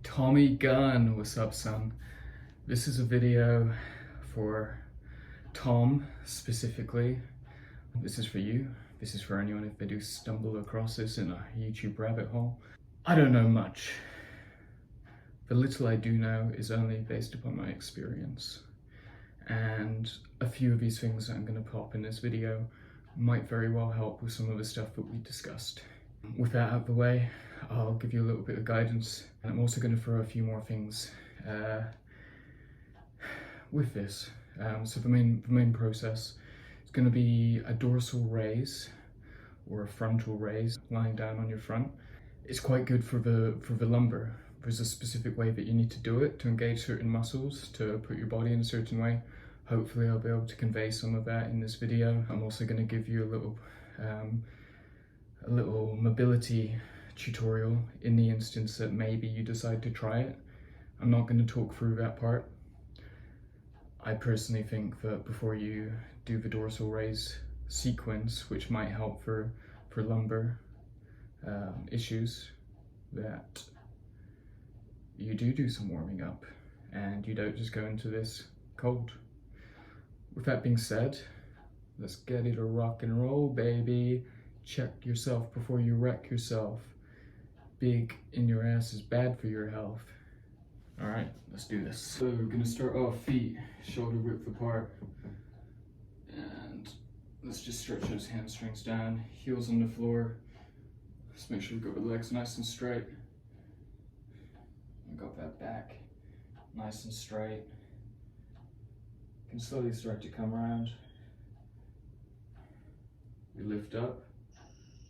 Tommy Gunn, what's up, son? This is a video for Tom specifically. This is for you. This is for anyone if they do stumble across this in a YouTube rabbit hole. I don't know much. The little I do know is only based upon my experience. And a few of these things that I'm going to pop in this video might very well help with some of the stuff that we discussed. With that out of the way, I'll give you a little bit of guidance. And I'm also going to throw a few more things with this. So the main process is going to be a dorsal raise or a frontal raise lying down on your front. It's quite good for the lumbar. There's a specific way that you need to do it to engage certain muscles, to put your body in a certain way. Hopefully I'll be able to convey some of that in this video. I'm also going to give you a little mobility tutorial in the instance that maybe you decide to try it. I'm not going to talk through that part. I personally think that before you do the dorsal raise sequence, which might help for lumbar issues, that you do some warming up and you don't just go into this cold. With that being said, let's get it a rock and roll, baby. Check yourself before you wreck yourself. Big in your ass is bad for your health. All right, let's do this. So we're gonna start off feet shoulder width apart. And let's just stretch those hamstrings down, heels on the floor. Just make sure we got the legs nice and straight. We got that back nice and straight. You can slowly start to come around. We lift up,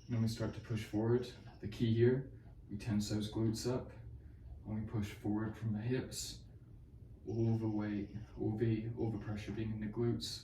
and then we start to push forward. The key here, we tense those glutes up, and we push forward from the hips. All the weight, all the pressure being in the glutes.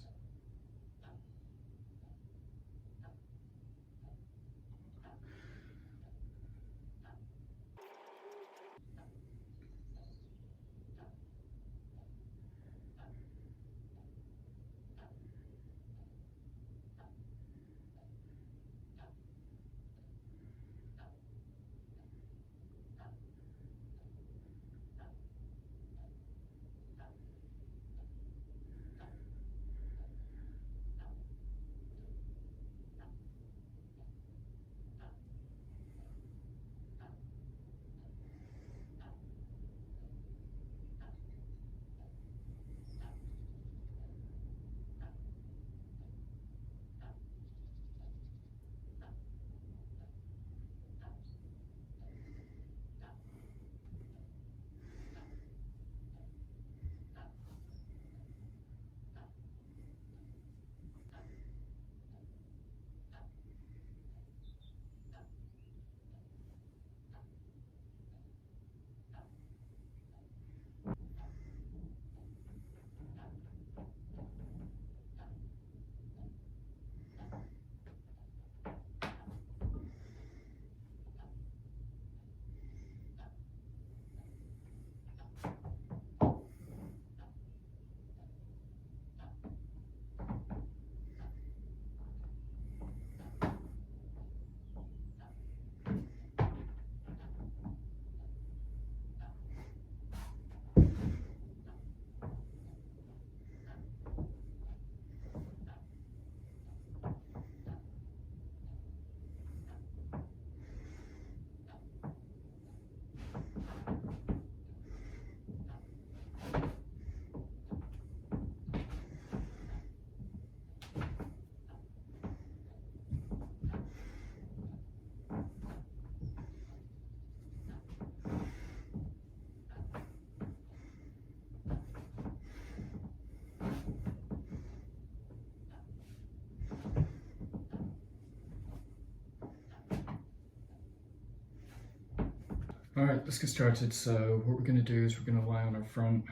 All right, let's get started. So what we're gonna do is we're gonna lie on our front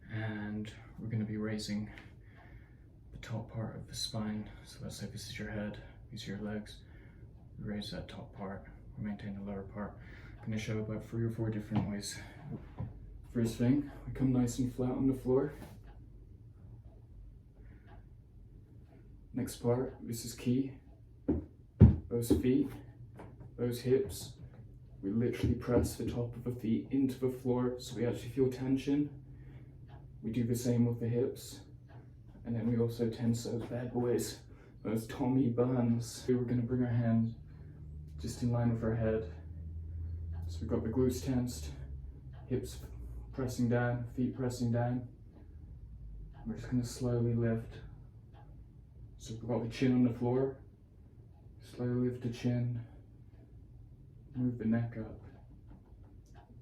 and we're gonna be raising the top part of the spine. So let's say this is your head, these are your legs. We raise that top part, we maintain the lower part. I'm gonna show about 3 or 4 different ways. First thing, we come nice and flat on the floor. Next part, this is key. Those feet, those hips, We literally press the top of the feet into the floor so we actually feel tension. We do the same with the hips. And then we also tense those bad boys, those Tommy buns. We're gonna bring our hands just in line with our head. So we've got the glutes tensed, hips pressing down, feet pressing down. We're just gonna slowly lift. So we've got the chin on the floor. Slowly lift the chin, move the neck up.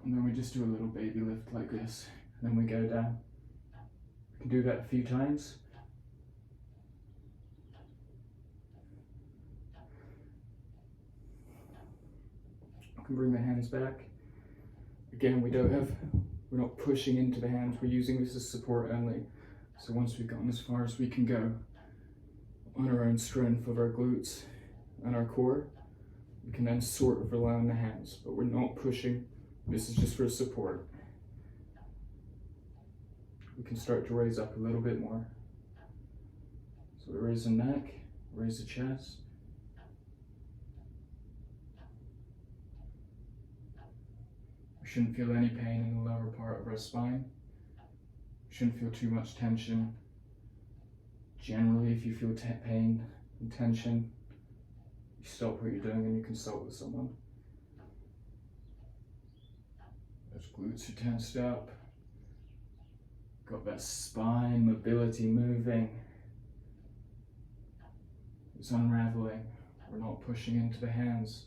And then we just do a little baby lift like this, and then we go down. We can do that a few times. I can bring the hands back. Again, we're not pushing into the hands, we're using this as support only. So once we've gotten as far as we can go on our own strength of our glutes and our core, we can then sort of rely on the hands, but we're not pushing. This is just for support. We can start to raise up a little bit more. So we raise the neck, raise the chest. We shouldn't feel any pain in the lower part of our spine. We shouldn't feel too much tension. Generally, if you feel pain and tension, you stop what you're doing and you consult with someone. Those glutes are tensed up. Got that spine mobility moving. It's unraveling. We're not pushing into the hands.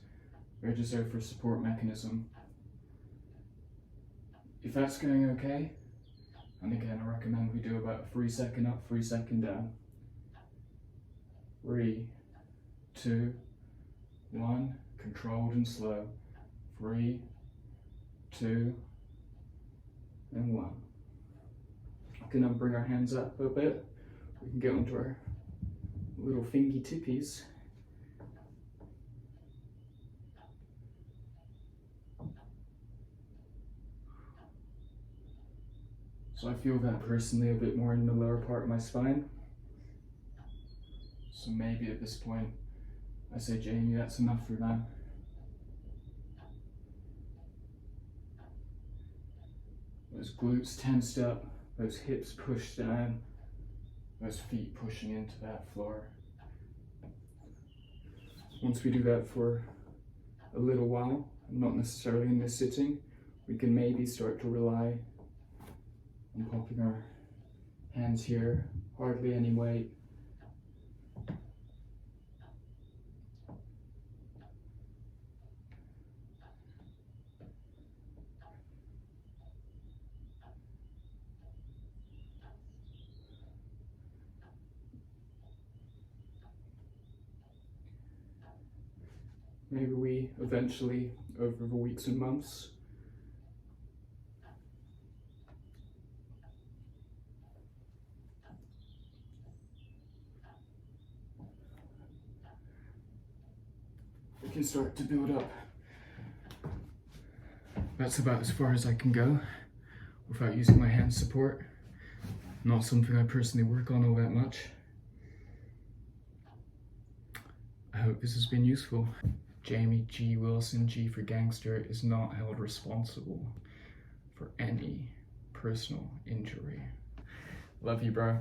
They're just there for a support mechanism. If that's going okay, and again, I recommend we do about 3 seconds up, 3 seconds down. 3, 2, 1, controlled and slow. 3, 2, and 1. We can now bring our hands up a bit. We can get onto our little fingy tippies. So I feel that personally a bit more in the lower part of my spine. So maybe at this point, I say, Jamie, that's enough for now. Those glutes tensed up, those hips pushed down, those feet pushing into that floor. Once we do that for a little while, not necessarily in this sitting, we can maybe start to rely on popping our hands here, hardly any weight. Maybe we eventually, over the weeks and months, we can start to build up. That's about as far as I can go without using my hand support. Not something I personally work on all that much. I hope this has been useful. Jamie G. Wilson, G for gangster, is not held responsible for any personal injury. Love you, bro.